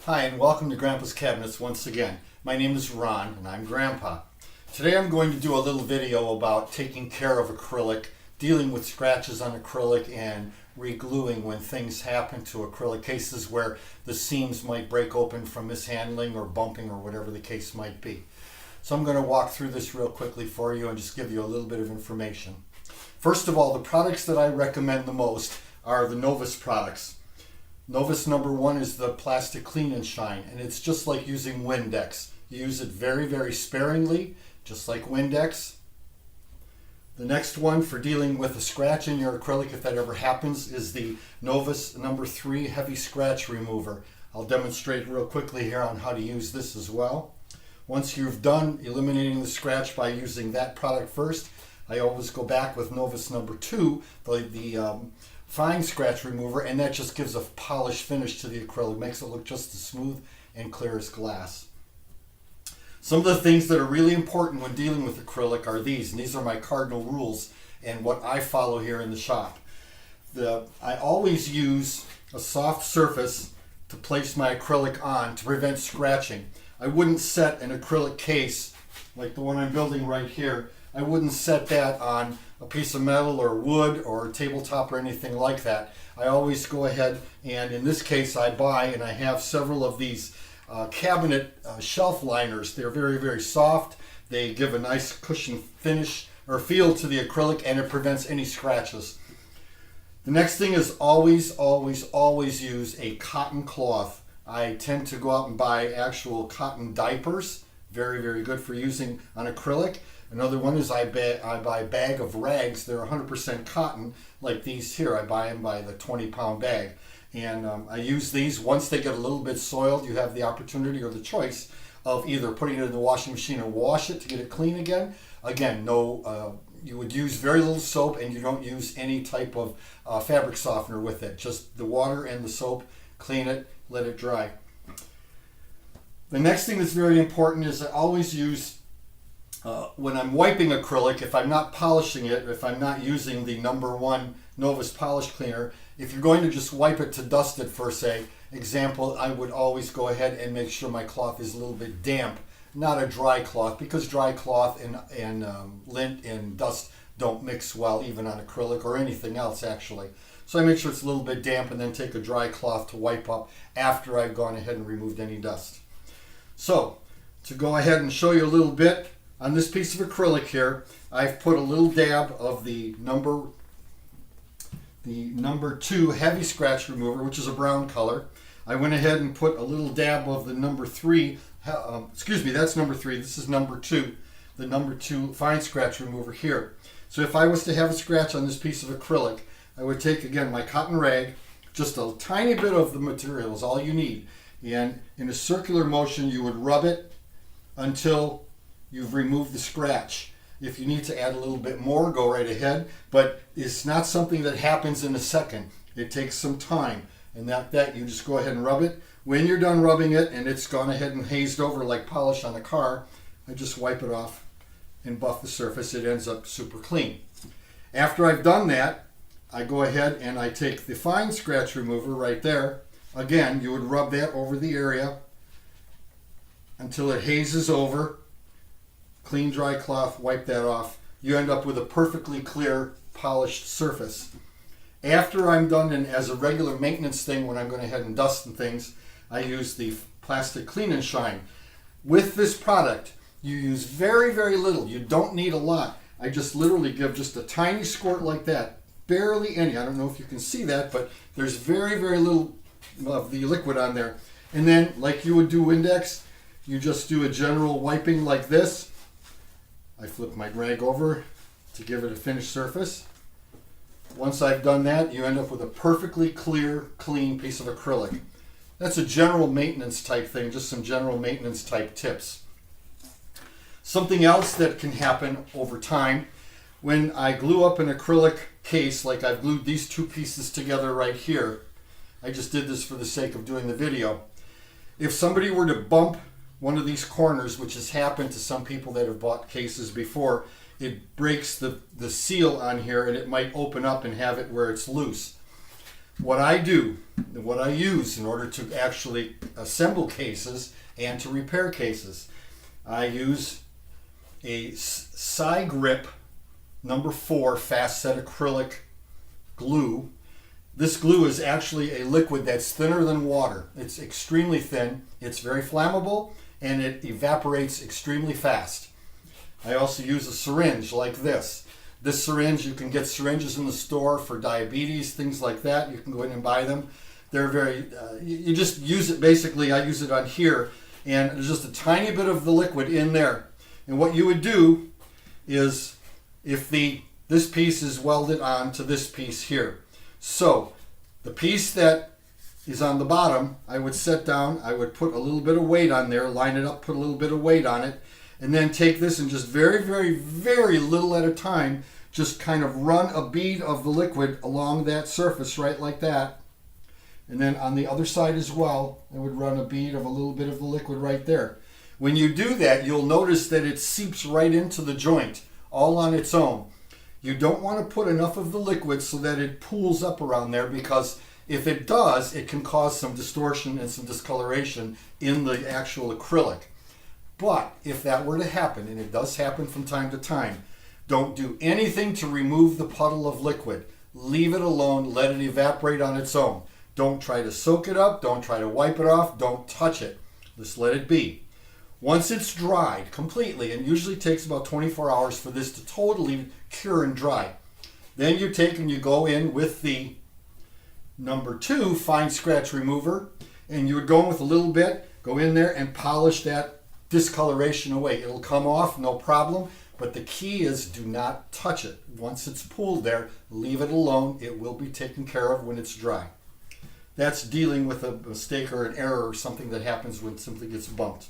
Hi, and welcome to Grandpa's Cabinets once again. My name is Ron, and I'm Grandpa. Today I'm going to do a little video about taking care of acrylic, dealing with scratches on acrylic, and re-gluing when things happen to acrylic, cases where the seams might break open from mishandling or bumping or whatever the case might be. So I'm going to walk through this real quickly for you and just give you a little bit of information. First of all, the products that I recommend the most are the Novus products. Novus number one is the plastic clean and shine, and it's just like using Windex. You use it very, very sparingly, just like Windex. The next one for dealing with a scratch in your acrylic, if that ever happens, is the Novus number 3 heavy scratch remover. I'll demonstrate real quickly here on how to use this as well. Once you've done eliminating the scratch by using that product first, I always go back with Novus number 2, the fine scratch remover, and that just gives a polished finish to the acrylic, makes it look just as smooth and clear as glass. Some of the things that are really important when dealing with acrylic are these, and these are my cardinal rules and what I follow here in the shop. I always use a soft surface to place my acrylic on to prevent scratching. I wouldn't set an acrylic case like the one I'm building right here. I wouldn't set that on a piece of metal or wood or a tabletop or anything like that. I always go ahead, and in this case I buy, and I have several of these cabinet shelf liners. They're very, very soft. They give a nice cushion finish or feel to the acrylic, and it prevents any scratches. The next thing is always, always, always use a cotton cloth. I tend to go out and buy actual cotton diapers. Very, very good for using on acrylic. Another one is I buy a bag of rags. They're 100% cotton, like these here. I buy them by the 20-pound bag. And I use these. Once they get a little bit soiled, you have the opportunity or the choice of either putting it in the washing machine and wash it to get it clean again. Again, you would use very little soap, and you don't use any type of fabric softener with it. Just the water and the soap, clean it, let it dry. The next thing that's very important is I always use, when I'm wiping acrylic, if I'm not polishing it, if I'm not using the number 1 Novus polish cleaner, if you're going to just wipe it to dust it for, say, example, I would always go ahead and make sure my cloth is a little bit damp, not a dry cloth, because dry cloth and lint and dust don't mix well even on acrylic or anything else actually. So I make sure it's a little bit damp and then take a dry cloth to wipe up after I've gone ahead and removed any dust. So, to go ahead and show you a little bit, on this piece of acrylic here, I've put a little dab of the number 2 heavy scratch remover, which is a brown color. I went ahead and put a little dab of the number 3, that's number 3, this is number 2, the number 2 fine scratch remover here. So if I was to have a scratch on this piece of acrylic, I would take, again, my cotton rag, just a tiny bit of the material is all you need, and in a circular motion you would rub it until you've removed the scratch. If you need to add a little bit more, go right ahead, but it's not something that happens in a second. It takes some time, and that you just go ahead and rub it. When you're done rubbing it and it's gone ahead and hazed over like polish on a car, I just wipe it off and buff the surface. It ends up super clean. After I've done that, I go ahead and I take the fine scratch remover right there. Again, you would rub that over the area until it hazes over. Clean, dry cloth, wipe that off. You end up with a perfectly clear, polished surface. After I'm done, and as a regular maintenance thing, when I'm going ahead and dust and things, I use the plastic clean and shine. With this product, you use very, very little. You don't need a lot. I just literally give just a tiny squirt like that. Barely any. I don't know if you can see that, but there's very, very little of the liquid on there. And then, like you would do Windex, you just do a general wiping like this. I flip my rag over to give it a finished surface. Once I've done that, you end up with a perfectly clear, clean piece of acrylic. That's a general maintenance type thing, just some general maintenance type tips. Something else that can happen over time, when I glue up an acrylic case, like I've glued these 2 pieces together right here, I just did this for the sake of doing the video. If somebody were to bump one of these corners, which has happened to some people that have bought cases before, it breaks the seal on here, and it might open up and have it where it's loose. what I do, what I use in order to actually assemble cases and to repair cases, I use a Grip number 4 fast set acrylic glue. This glue is actually a liquid that's thinner than water. It's extremely thin, it's very flammable, and it evaporates extremely fast. I also use a syringe like this. This syringe, you can get syringes in the store for diabetes, things like that. You can go in and buy them. They're very, you just use it basically, I use it on here, and there's just a tiny bit of the liquid in there. And what you would do is, if this piece is welded on to this piece here. So the piece that is on the bottom, I would set down, I would put a little bit of weight on there, line it up, put a little bit of weight on it, and then take this and just very, very, very little at a time, just kind of run a bead of the liquid along that surface right like that. And then on the other side as well, I would run a bead of a little bit of the liquid right there. When you do that, you'll notice that it seeps right into the joint, all on its own. You don't want to put enough of the liquid so that it pools up around there, because if it does, it can cause some distortion and some discoloration in the actual acrylic. But if that were to happen, and it does happen from time to time, don't do anything to remove the puddle of liquid. Leave it alone, let it evaporate on its own. Don't try to soak it up, don't try to wipe it off, don't touch it. Just let it be. Once it's dried completely, and usually takes about 24 hours for this to totally cure and dry, then you take and you go in with the number 2 fine scratch remover, and you would go in with a little bit, go in there and polish that discoloration away. It'll come off, no problem, but the key is do not touch it. Once it's pooled there, leave it alone. It will be taken care of when it's dry. That's dealing with a mistake or an error or something that happens when it simply gets bumped.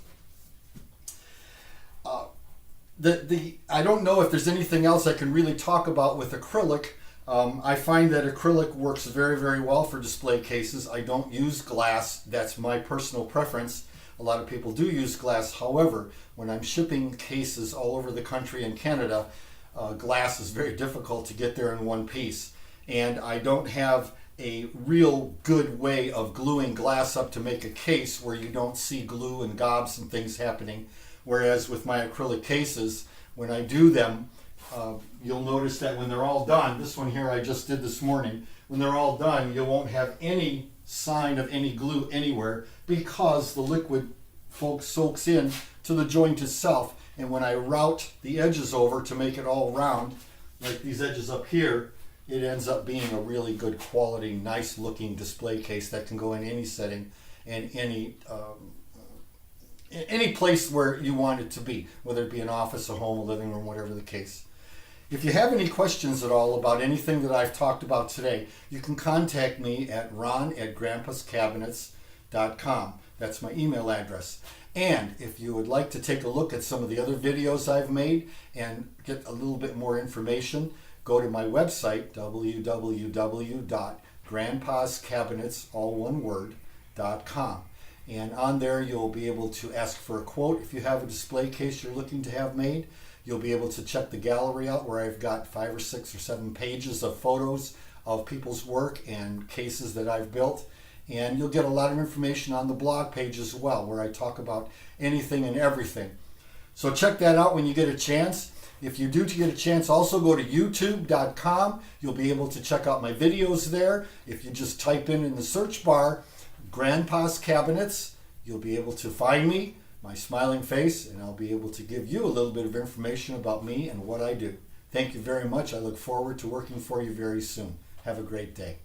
I don't know if there's anything else I can really talk about with acrylic. I find that acrylic works very, very well for display cases. I don't use glass. That's my personal preference. A lot of people do use glass. However, when I'm shipping cases all over the country and Canada, glass is very difficult to get there in one piece. And I don't have a real good way of gluing glass up to make a case where you don't see glue and gobs and things happening. Whereas with my acrylic cases, when I do them, you'll notice that when they're all done, this one here I just did this morning, when they're all done, you won't have any sign of any glue anywhere, because the liquid soaks in to the joint itself. And when I route the edges over to make it all round, like these edges up here, it ends up being a really good quality, nice looking display case that can go in any setting and any place where you want it to be, whether it be an office, a home, a living room, whatever the case. If you have any questions at all about anything that I've talked about today, you can contact me at ron@grandpascabinets.com. That's my email address. And if you would like to take a look at some of the other videos I've made and get a little bit more information, go to my website, www.grandpascabinets.com. And on there, you'll be able to ask for a quote if you have a display case you're looking to have made. You'll be able to check the gallery out, where I've got 5 or 6 or 7 pages of photos of people's work and cases that I've built. And you'll get a lot of information on the blog page as well, where I talk about anything and everything. So check that out when you get a chance. If you do get a chance, also go to youtube.com. You'll be able to check out my videos there. If you just type in the search bar, Grandpa's Cabinets, you'll be able to find me, my smiling face, and I'll be able to give you a little bit of information about me and what I do. Thank you very much. I look forward to working for you very soon. Have a great day.